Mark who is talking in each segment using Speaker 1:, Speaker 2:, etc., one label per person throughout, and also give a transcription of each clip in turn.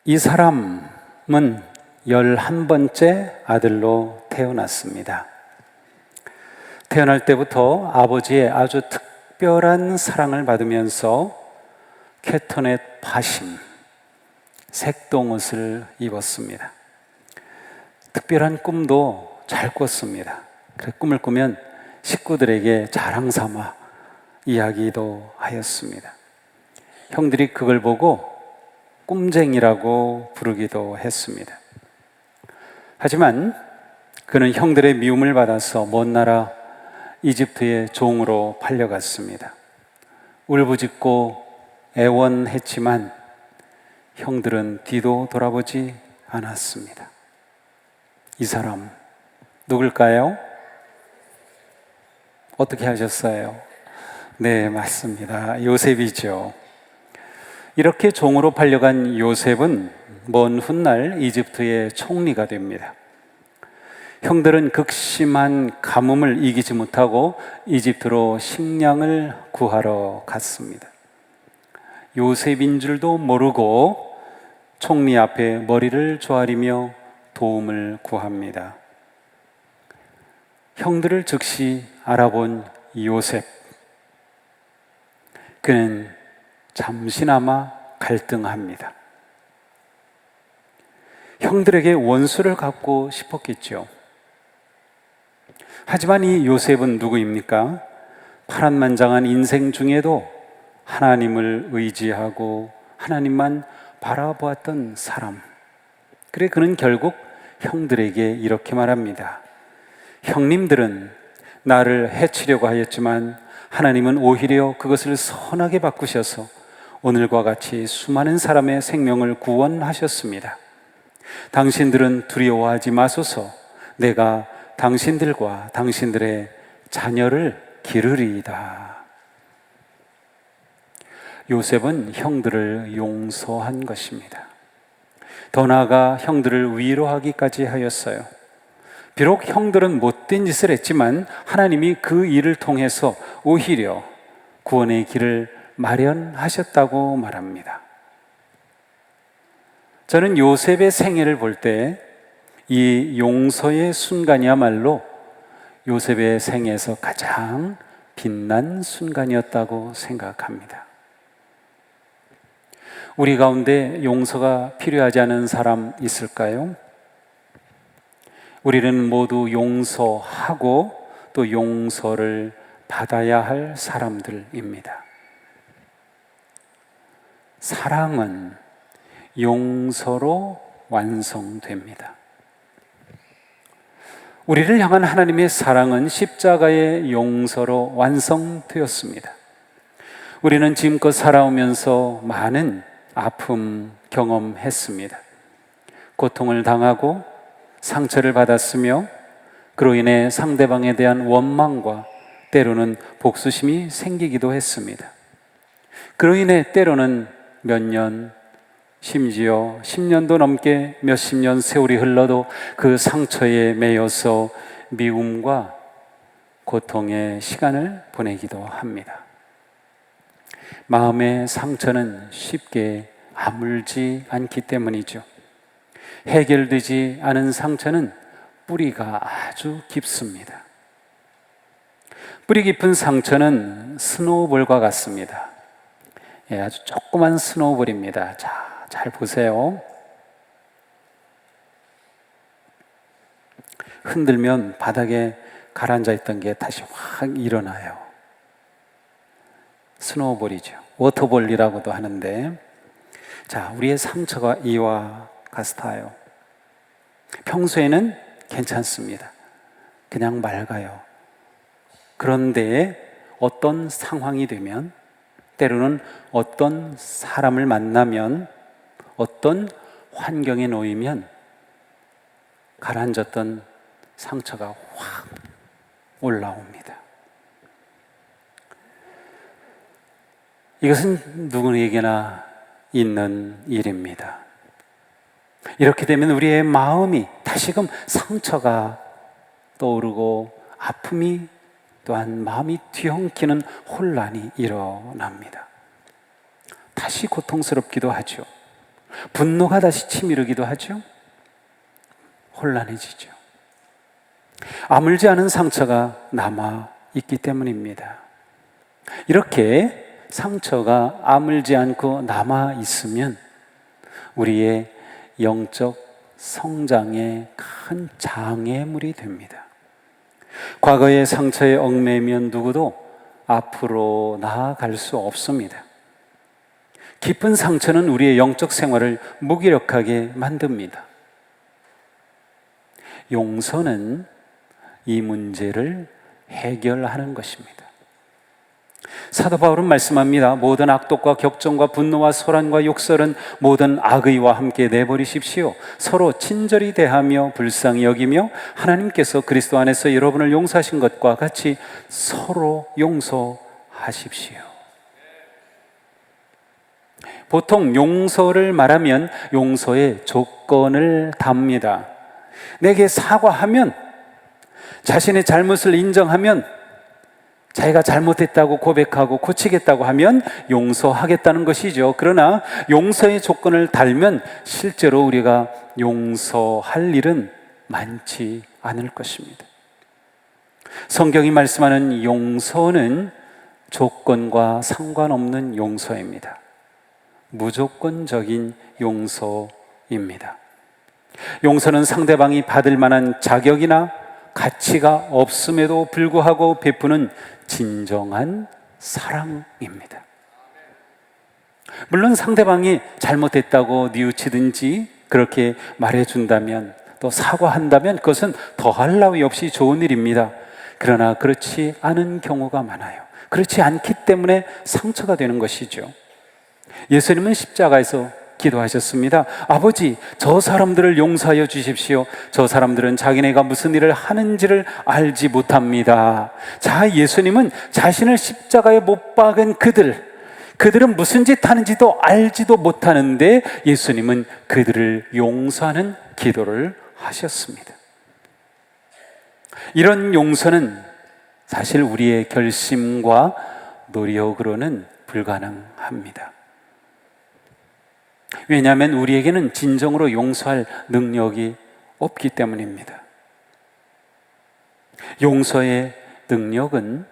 Speaker 1: 이 사람은 11번째 아들로 태어났습니다. 태어날 때부터 아버지의 아주 특별한 사랑을 받으면서 캐터넷 파심, 색동옷을 입었습니다. 특별한 꿈도 잘 꿨습니다. 그 꿈을 꾸면 식구들에게 자랑 삼아 이야기도 하였습니다. 형들이 그걸 보고 꿈쟁이라고 부르기도 했습니다. 하지만 그는 형들의 미움을 받아서 먼 나라 이집트의 종으로 팔려갔습니다. 울부짖고 애원했지만 형들은 뒤도 돌아보지 않았습니다. 이 사람 누굴까요? 어떻게 하셨어요? 네, 맞습니다. 요셉이죠. 이렇게 종으로 팔려간 요셉은 먼 훗날 이집트의 총리가 됩니다. 형들은 극심한 가뭄을 이기지 못하고 이집트로 식량을 구하러 갔습니다. 요셉인 줄도 모르고 총리 앞에 머리를 조아리며 도움을 구합니다. 형들을 즉시 알아본 요셉, 그는 잠시나마 갈등합니다. 형들에게 원수를 갚고 싶었겠죠. 하지만 이 요셉은 누구입니까? 파란만장한 인생 중에도 하나님을 의지하고 하나님만 바라보았던 사람. 그래, 그는 결국 형들에게 이렇게 말합니다. 형님들은 나를 해치려고 하였지만 하나님은 오히려 그것을 선하게 바꾸셔서 오늘과 같이 수많은 사람의 생명을 구원하셨습니다. 당신들은 두려워하지 마소서. 내가 당신들과 당신들의 자녀를 기르리이다. 요셉은 형들을 용서한 것입니다. 더 나아가 형들을 위로하기까지 하였어요. 비록 형들은 못된 짓을 했지만 하나님이 그 일을 통해서 오히려 구원의 길을 마련하셨다고 말합니다. 저는 요셉의 생애를 볼 때 이 용서의 순간이야말로 요셉의 생애에서 가장 빛난 순간이었다고 생각합니다. 우리 가운데 용서가 필요하지 않은 사람 있을까요? 우리는 모두 용서하고 또 용서를 받아야 할 사람들입니다. 사랑은 용서로 완성됩니다. 우리를 향한 하나님의 사랑은 십자가의 용서로 완성되었습니다. 우리는 지금껏 살아오면서 많은 아픔 경험했습니다. 고통을 당하고 상처를 받았으며 그로 인해 상대방에 대한 원망과 때로는 복수심이 생기기도 했습니다. 그로 인해 때로는 몇 년, 심지어 10년도 넘게 몇십 년 세월이 흘러도 그 상처에 매여서 미움과 고통의 시간을 보내기도 합니다. 마음의 상처는 쉽게 아물지 않기 때문이죠. 해결되지 않은 상처는 뿌리가 아주 깊습니다. 뿌리 깊은 상처는 스노우볼과 같습니다. 아주 조그만 스노우볼입니다. 자, 잘 보세요. 흔들면 바닥에 가라앉아 있던 게 다시 확 일어나요. 스노우볼이죠. 워터볼이라고도 하는데, 자, 우리의 상처가 이와 같아요. 평소에는 괜찮습니다. 그냥 맑아요. 그런데 어떤 상황이 되면, 때로는 어떤 사람을 만나면, 어떤 환경에 놓이면 가라앉았던 상처가 확 올라옵니다. 이것은 누구에게나 있는 일입니다. 이렇게 되면 우리의 마음이 다시금 상처가 떠오르고 아픔이 또한 마음이 뒤엉키는 혼란이 일어납니다. 다시 고통스럽기도 하죠. 분노가 다시 치밀기도 하죠. 혼란해지죠. 아물지 않은 상처가 남아 있기 때문입니다. 이렇게 상처가 아물지 않고 남아 있으면 우리의 영적 성장에 큰 장애물이 됩니다. 과거의 상처에 얽매이면 누구도 앞으로 나아갈 수 없습니다. 깊은 상처는 우리의 영적 생활을 무기력하게 만듭니다. 용서는 이 문제를 해결하는 것입니다. 사도 바울은 말씀합니다. 모든 악독과 격정과 분노와 소란과 욕설은 모든 악의와 함께 내버리십시오. 서로 친절히 대하며 불쌍히 여기며 하나님께서 그리스도 안에서 여러분을 용서하신 것과 같이 서로 용서하십시오. 보통 용서를 말하면 용서의 조건을 답니다. 내게 사과하면, 자신의 잘못을 인정하면, 자기가 잘못했다고 고백하고 고치겠다고 하면 용서하겠다는 것이죠. 그러나 용서의 조건을 달면 실제로 우리가 용서할 일은 많지 않을 것입니다. 성경이 말씀하는 용서는 조건과 상관없는 용서입니다. 무조건적인 용서입니다. 용서는 상대방이 받을 만한 자격이나 가치가 없음에도 불구하고 베푸는 진정한 사랑입니다. 물론 상대방이 잘못했다고 뉘우치든지 그렇게 말해준다면, 또 사과한다면 그것은 더할 나위 없이 좋은 일입니다. 그러나 그렇지 않은 경우가 많아요. 그렇지 않기 때문에 상처가 되는 것이죠. 예수님은 십자가에서 기도하셨습니다. 아버지, 저 사람들을 용서하여 주십시오. 저 사람들은 자기네가 무슨 일을 하는지를 알지 못합니다. 자, 예수님은 자신을 십자가에 못 박은 그들은 무슨 짓 하는지도 알지도 못하는데 예수님은 그들을 용서하는 기도를 하셨습니다. 이런 용서는 사실 우리의 결심과 노력으로는 불가능합니다. 왜냐하면 우리에게는 진정으로 용서할 능력이 없기 때문입니다. 용서의 능력은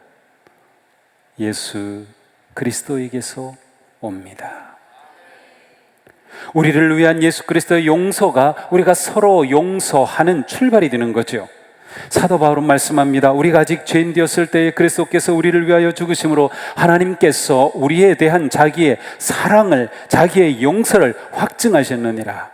Speaker 1: 예수 그리스도에게서 옵니다. 우리를 위한 예수 그리스도의 용서가 우리가 서로 용서하는 출발이 되는 거죠. 사도 바울은 말씀합니다. 우리가 아직 죄인 되었을 때에 그리스도께서 우리를 위하여 죽으심으로 하나님께서 우리에 대한 자기의 사랑을, 자기의 용서를 확증하셨느니라.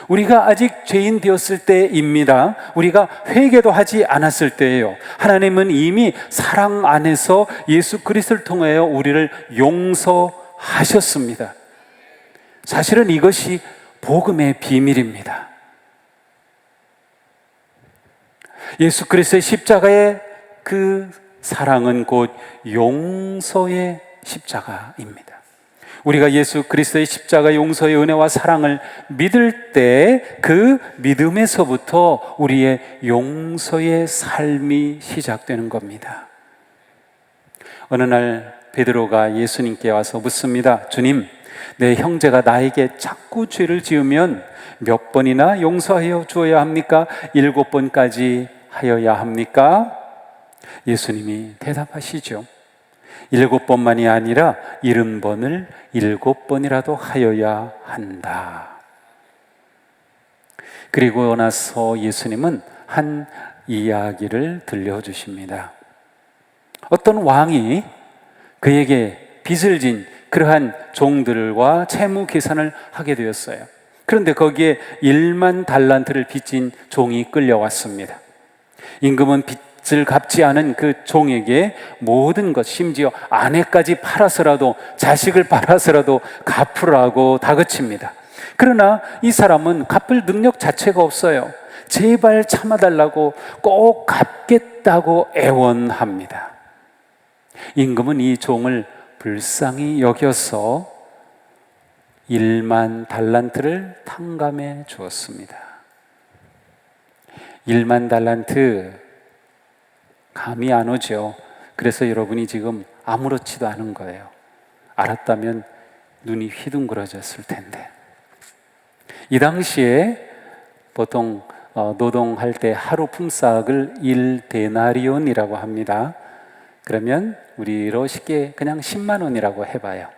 Speaker 1: 우리가 아직 죄인 되었을 때입니다. 우리가 회개도 하지 않았을 때예요. 하나님은 이미 사랑 안에서 예수 그리스도를 통하여 우리를 용서하셨습니다. 사실은 이것이 복음의 비밀입니다. 예수 그리스도의 십자가의 그 사랑은 곧 용서의 십자가입니다. 우리가 예수 그리스도의 십자가 용서의 은혜와 사랑을 믿을 때 그 믿음에서부터 우리의 용서의 삶이 시작되는 겁니다. 어느 날 베드로가 예수님께 와서 묻습니다. 주님, 내 형제가 나에게 자꾸 죄를 지으면 몇 번이나 용서하여 주어야 합니까? 7번까지 하여야 합니까? 예수님이 대답하시죠. 7번만이 아니라 70번을 7번이라도 하여야 한다. 그리고 나서 예수님은 한 이야기를 들려주십니다. 어떤 왕이 그에게 빚을 진 그러한 종들과 채무 계산을 하게 되었어요. 그런데 거기에 1만 달란트를 빚진 종이 끌려왔습니다. 임금은 빚을 갚지 않은 그 종에게 모든 것, 심지어 아내까지 팔아서라도, 자식을 팔아서라도 갚으라고 다그칩니다. 그러나 이 사람은 갚을 능력 자체가 없어요. 제발 참아달라고 꼭 갚겠다고 애원합니다. 임금은 이 종을 불쌍히 여겨서 1만 달란트를 탕감해 주었습니다. 1만 달란트 감이 안 오죠. 그래서 여러분이 지금 아무렇지도 않은 거예요. 알았다면 눈이 휘둥그러졌을 텐데. 이 당시에 보통 노동할 때 하루 품삯을 1데나리온이라고 합니다. 그러면 우리로 쉽게 그냥 10만 원이라고 해봐요.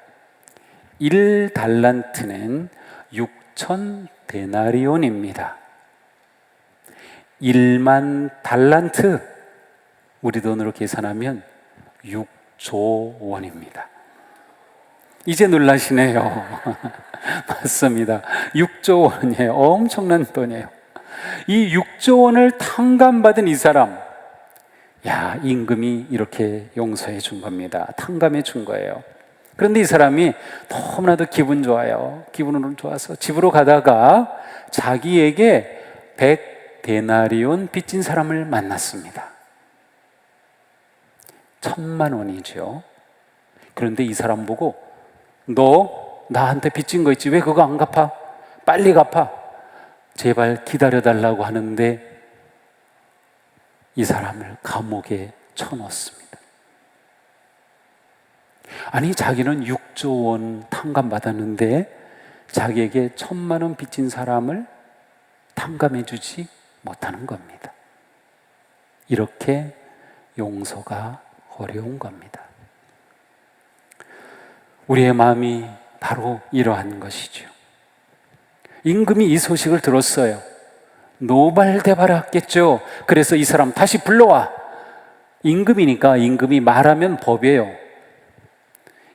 Speaker 1: 1달란트는 6천 데나리온입니다. 1만 달란트, 우리 돈으로 계산하면 6조 원입니다. 이제 놀라시네요. 맞습니다. 6조 원이에요. 엄청난 돈이에요. 이 6조 원을 탕감받은 이 사람, 야, 임금이 이렇게 용서해 준 겁니다. 탕감해 준 거예요. 그런데 이 사람이 너무나도 기분 좋아요. 기분으로 좋아서 집으로 가다가 자기에게 100데나리온 빚진 사람을 만났습니다. 1,000만 원이죠. 그런데 이 사람 보고, 너 나한테 빚진 거 있지? 왜 그거 안 갚아? 빨리 갚아. 제발 기다려달라고 하는데 이 사람을 감옥에 쳐넣습니다. 아니, 자기는 6조 원 탕감받았는데 자기에게 1,000만 원 빚진 사람을 탕감해 주지 못하는 겁니다. 이렇게 용서가 어려운 겁니다. 우리의 마음이 바로 이러한 것이죠. 임금이 이 소식을 들었어요. 노발대발했겠죠. 그래서 이 사람 다시 불러와. 임금이니까 임금이 말하면 법이에요.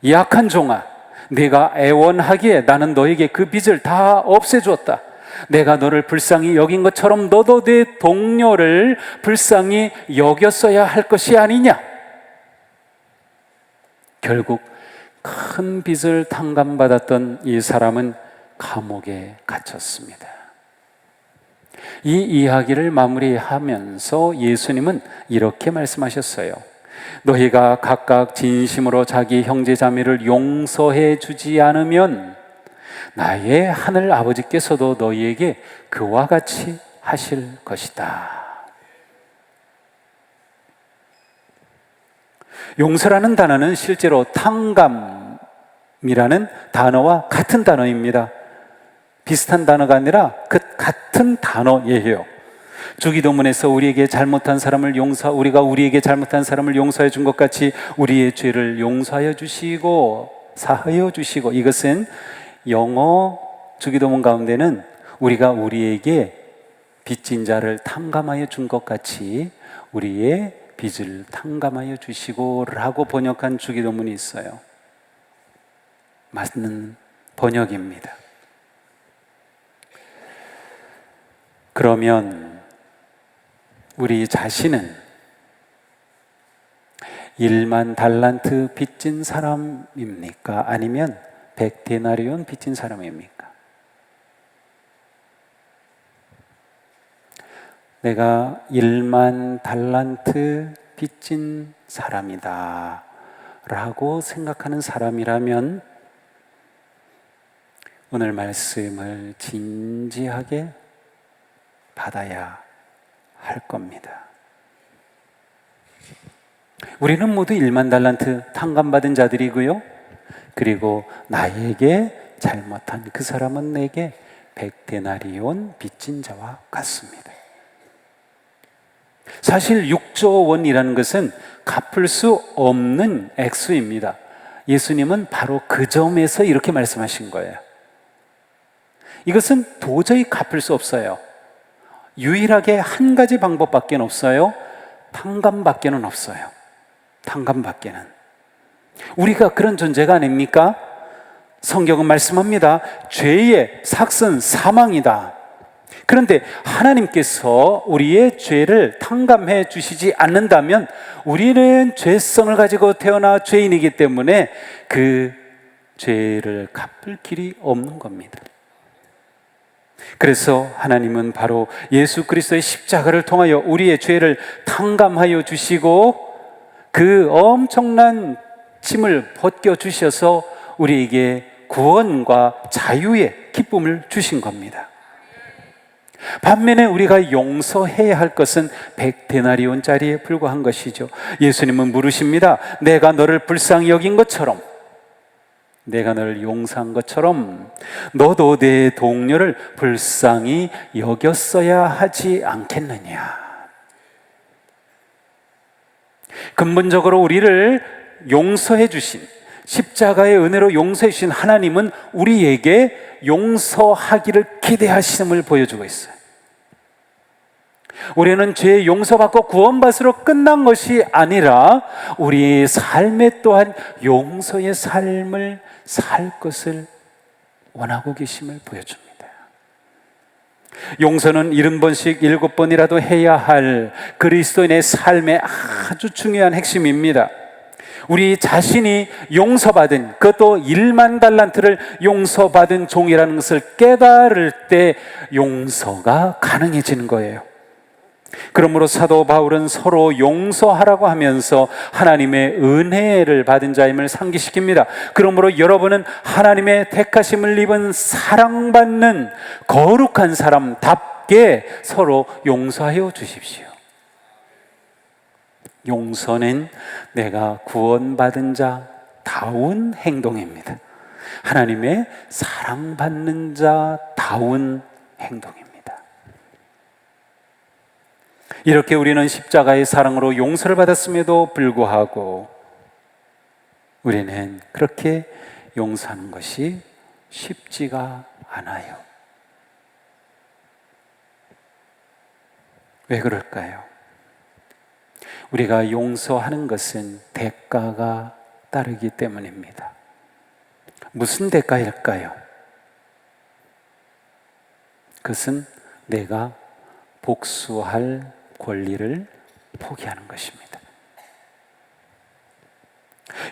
Speaker 1: 약한 종아, 내가 애원하기에 나는 너에게 그 빚을 다 없애주었다. 내가 너를 불쌍히 여긴 것처럼 너도 내 동료를 불쌍히 여겼어야 할 것이 아니냐. 결국 큰 빚을 탕감받았던 이 사람은 감옥에 갇혔습니다. 이 이야기를 마무리하면서 예수님은 이렇게 말씀하셨어요. 너희가 각각 진심으로 자기 형제 자매를 용서해 주지 않으면 나의 하늘 아버지께서도 너희에게 그와 같이 하실 것이다. 용서라는 단어는 실제로 탕감이라는 단어와 같은 단어입니다. 비슷한 단어가 아니라 그 같은 단어예요. 주기도문에서 우리에게 잘못한 사람을 우리가 우리에게 잘못한 사람을 용서해 준 것 같이 우리의 죄를 용서하여 주시고 사하여 주시고, 이것은 영어 주기도문 가운데는 우리가 우리에게 빚진 자를 탕감하여 준 것 같이 우리의 빚을 탕감하여 주시고 라고 번역한 주기도문이 있어요. 맞는 번역입니다. 그러면 우리 자신은 1만 달란트 빚진 사람입니까? 아니면 100데나리온 빚진 사람입니까? 내가 1만 달란트 빚진 사람이다 라고 생각하는 사람이라면 오늘 말씀을 진지하게 받아야 할 겁니다. 우리는 모두 1만 달란트 탕감받은 자들이고요. 그리고 나에게 잘못한 그 사람은 내게 100데나리온 빚진 자와 같습니다. 사실 6조 원이라는 것은 갚을 수 없는 액수입니다. 예수님은 바로 그 점에서 이렇게 말씀하신 거예요. 이것은 도저히 갚을 수 없어요. 유일하게 한 가지 방법밖에 없어요. 탕감밖에는 없어요. 탕감밖에는. 우리가 그런 존재가 아닙니까? 성경은 말씀합니다. 죄의 삭은 사망이다. 그런데 하나님께서 우리의 죄를 탕감해 주시지 않는다면 우리는 죄성을 가지고 태어나 죄인이기 때문에 그 죄를 갚을 길이 없는 겁니다. 그래서 하나님은 바로 예수 그리스도의 십자가를 통하여 우리의 죄를 탕감하여 주시고 그 엄청난 짐을 벗겨주셔서 우리에게 구원과 자유의 기쁨을 주신 겁니다. 반면에 우리가 용서해야 할 것은 100데나리온짜리에 불과한 것이죠. 예수님은 물으십니다. 내가 너를 불쌍히 여긴 것처럼 내가 널 용서한 것처럼 너도 내 동료를 불쌍히 여겼어야 하지 않겠느냐. 근본적으로 우리를 용서해 주신, 십자가의 은혜로 용서해 주신 하나님은 우리에게 용서하기를 기대하심을 보여주고 있어요. 우리는 죄 용서받고 구원받으러 끝난 것이 아니라 우리의 삶에 또한 용서의 삶을 살 것을 원하고 계심을 보여줍니다. 용서는 70번씩 7번이라도 해야 할 그리스도인의 삶의 아주 중요한 핵심입니다. 우리 자신이 용서받은, 그것도 1만 달란트를 용서받은 종이라는 것을 깨달을 때 용서가 가능해지는 거예요. 그러므로 사도 바울은 서로 용서하라고 하면서 하나님의 은혜를 받은 자임을 상기시킵니다. 그러므로 여러분은 하나님의 택하심을 입은 사랑받는 거룩한 사람답게 서로 용서하여 주십시오. 용서는 내가 구원받은 자다운 행동입니다. 하나님의 사랑받는 자다운 행동입니다. 이렇게 우리는 십자가의 사랑으로 용서를 받았음에도 불구하고 우리는 그렇게 용서하는 것이 쉽지가 않아요. 왜 그럴까요? 우리가 용서하는 것은 대가가 따르기 때문입니다. 무슨 대가일까요? 그것은 내가 복수할 권리를 포기하는 것입니다.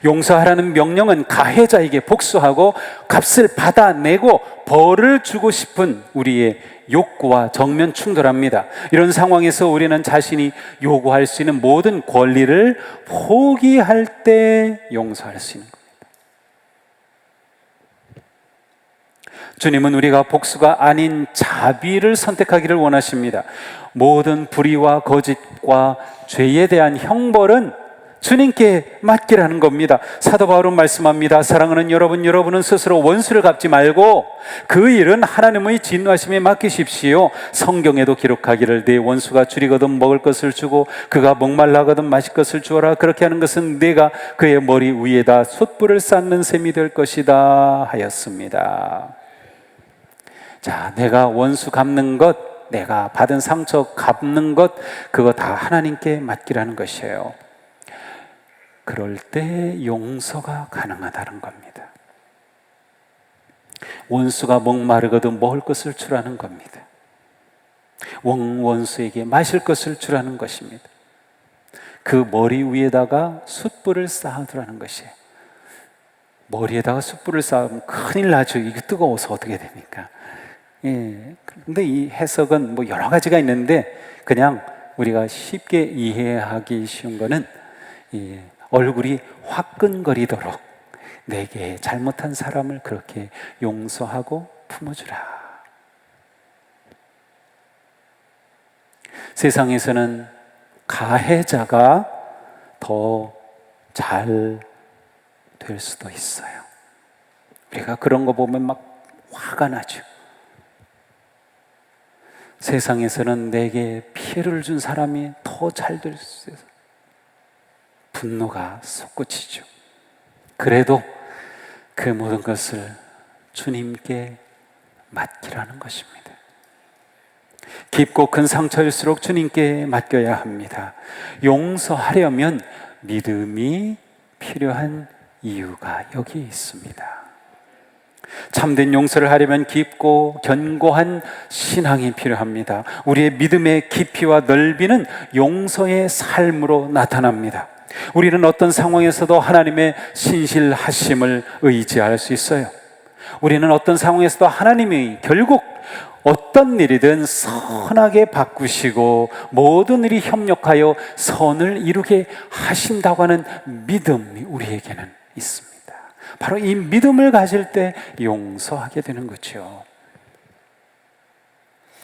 Speaker 1: 용서하라는 명령은 가해자에게 복수하고 값을 받아내고 벌을 주고 싶은 우리의 욕구와 정면 충돌합니다. 이런 상황에서 우리는 자신이 요구할 수 있는 모든 권리를 포기할 때 용서할 수 있는 겁니다. 주님은 우리가 복수가 아닌 자비를 선택하기를 원하십니다. 모든 불의와 거짓과 죄에 대한 형벌은 주님께 맡기라는 겁니다. 사도 바울은 말씀합니다. 사랑하는 여러분은 스스로 원수를 갚지 말고 그 일은 하나님의 진노하심에 맡기십시오. 성경에도 기록하기를 내 원수가 줄이거든 먹을 것을 주고 그가 목말라거든 마실 것을 주어라. 그렇게 하는 것은 내가 그의 머리 위에다 숯불을 쌓는 셈이 될 것이다 하였습니다. 자, 내가 원수 갚는 것, 내가 받은 상처 갚는 것, 그거 다 하나님께 맡기라는 것이에요. 그럴 때 용서가 가능하다는 겁니다. 원수가 목마르거든 먹을 것을 주라는 겁니다. 원수에게 마실 것을 주라는 것입니다. 그 머리 위에다가 숯불을 쌓아두라는 것이에요. 머리에다가 숯불을 쌓으면 큰일 나죠. 이게 뜨거워서 어떻게 됩니까? 예. 근데 이 해석은 뭐 여러 가지가 있는데 그냥 우리가 쉽게 이해하기 쉬운 거는 얼굴이 화끈거리도록 내게 잘못한 사람을 그렇게 용서하고 품어주라. 세상에서는 가해자가 더 잘 될 수도 있어요. 우리가 그런 거 보면 막 화가 나죠. 세상에서는 내게 피해를 준 사람이 더 잘 될 수 있어요. 분노가 솟구치죠. 그래도 그 모든 것을 주님께 맡기라는 것입니다. 깊고 큰 상처일수록 주님께 맡겨야 합니다. 용서하려면 믿음이 필요한 이유가 여기에 있습니다. 참된 용서를 하려면 깊고 견고한 신앙이 필요합니다. 우리의 믿음의 깊이와 넓이는 용서의 삶으로 나타납니다. 우리는 어떤 상황에서도 하나님의 신실하심을 의지할 수 있어요. 우리는 어떤 상황에서도 하나님이 결국 어떤 일이든 선하게 바꾸시고 모든 일이 협력하여 선을 이루게 하신다고 하는 믿음이 우리에게는 있습니다. 바로 이 믿음을 가질 때 용서하게 되는 거죠.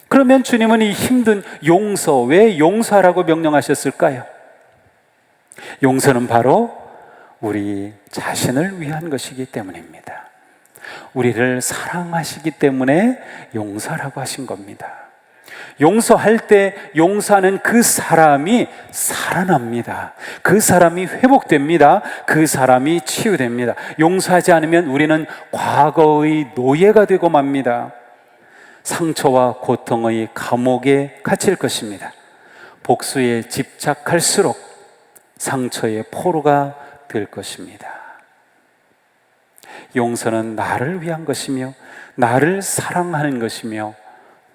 Speaker 1: 그러면 주님은 이 힘든 용서, 왜 용서하라고 명령하셨을까요? 용서는 바로 우리 자신을 위한 것이기 때문입니다. 우리를 사랑하시기 때문에 용서라고 하신 겁니다. 용서할 때 용서하는 그 사람이 살아납니다. 그 사람이 회복됩니다. 그 사람이 치유됩니다. 용서하지 않으면 우리는 과거의 노예가 되고 맙니다. 상처와 고통의 감옥에 갇힐 것입니다. 복수에 집착할수록 상처의 포로가 될 것입니다. 용서는 나를 위한 것이며 나를 사랑하는 것이며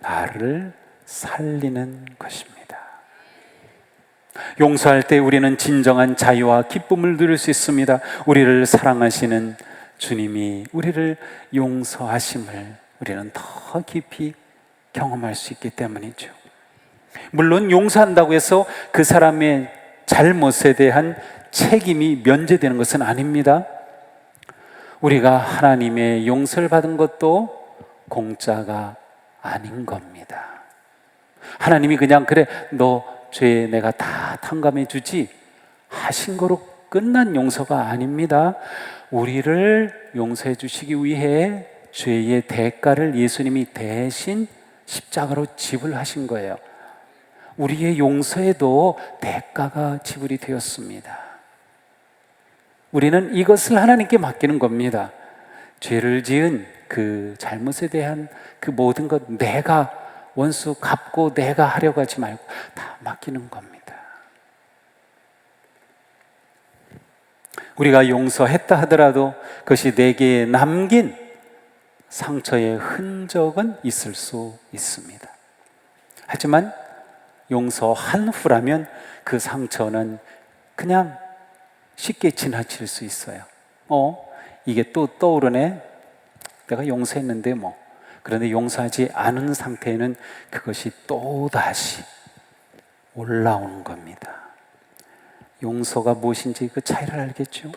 Speaker 1: 나를 살리는 것입니다. 용서할 때 우리는 진정한 자유와 기쁨을 누릴 수 있습니다. 우리를 사랑하시는 주님이 우리를 용서하심을 우리는 더 깊이 경험할 수 있기 때문이죠. 물론 용서한다고 해서 그 사람의 잘못에 대한 책임이 면제되는 것은 아닙니다. 우리가 하나님의 용서를 받은 것도 공짜가 아닌 겁니다. 하나님이 그냥 그래 너 죄 내가 다 탕감해 주지 하신 거로 끝난 용서가 아닙니다. 우리를 용서해 주시기 위해 죄의 대가를 예수님이 대신 십자가로 지불하신 거예요. 우리의 용서에도 대가가 지불이 되었습니다. 우리는 이것을 하나님께 맡기는 겁니다. 죄를 지은 그 잘못에 대한 그 모든 것 내가 원수 갚고 내가 하려고 하지 말고 다 맡기는 겁니다. 우리가 용서했다 하더라도 그것이 내게 남긴 상처의 흔적은 있을 수 있습니다. 하지만 용서한 후라면 그 상처는 그냥 쉽게 지나칠 수 있어요. 이게 또 떠오르네. 내가 용서했는데 뭐. 그런데 용서하지 않은 상태에는 그것이 또다시 올라오는 겁니다. 용서가 무엇인지 그 차이를 알겠죠?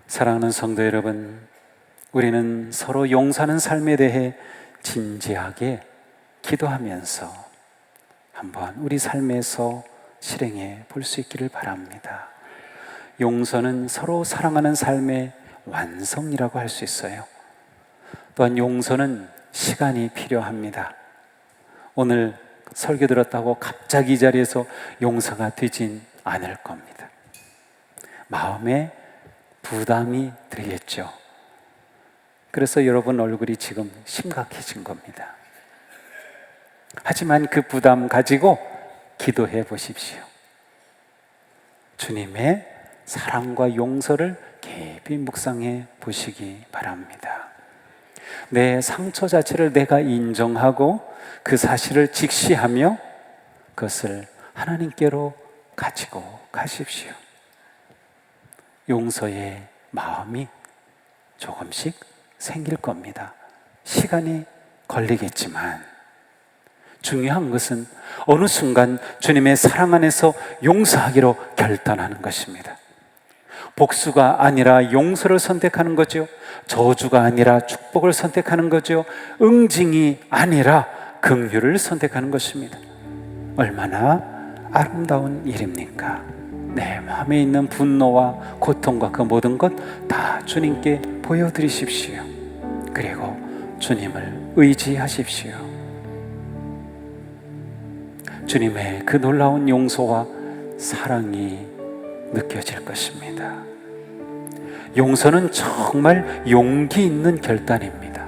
Speaker 1: 사랑하는 성도 여러분, 우리는 서로 용서하는 삶에 대해 진지하게 기도하면서 한번 우리 삶에서 실행해 볼 수 있기를 바랍니다. 용서는 서로 사랑하는 삶의 완성이라고 할 수 있어요. 또한 용서는 시간이 필요합니다. 오늘 설교 들었다고 갑자기 이 자리에서 용서가 되진 않을 겁니다. 마음에 부담이 되겠죠. 그래서 여러분 얼굴이 지금 심각해진 겁니다. 하지만 그 부담 가지고 기도해 보십시오. 주님의 사랑과 용서를 깊이 묵상해 보시기 바랍니다. 내 상처 자체를 내가 인정하고 그 사실을 직시하며 그것을 하나님께로 가지고 가십시오. 용서의 마음이 조금씩 생길 겁니다. 시간이 걸리겠지만 중요한 것은 어느 순간 주님의 사랑 안에서 용서하기로 결단하는 것입니다. 복수가 아니라 용서를 선택하는 거죠. 저주가 아니라 축복을 선택하는 거죠. 응징이 아니라 긍휼을 선택하는 것입니다. 얼마나 아름다운 일입니까? 내 마음에 있는 분노와 고통과 그 모든 것 다 주님께 보여드리십시오. 그리고 주님을 의지하십시오. 주님의 그 놀라운 용서와 사랑이 느껴질 것입니다. 용서는 정말 용기 있는 결단입니다.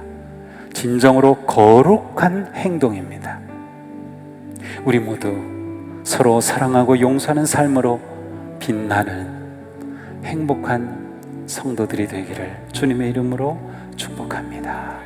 Speaker 1: 진정으로 거룩한 행동입니다. 우리 모두 서로 사랑하고 용서하는 삶으로 빛나는 행복한 성도들이 되기를 주님의 이름으로 축복합니다.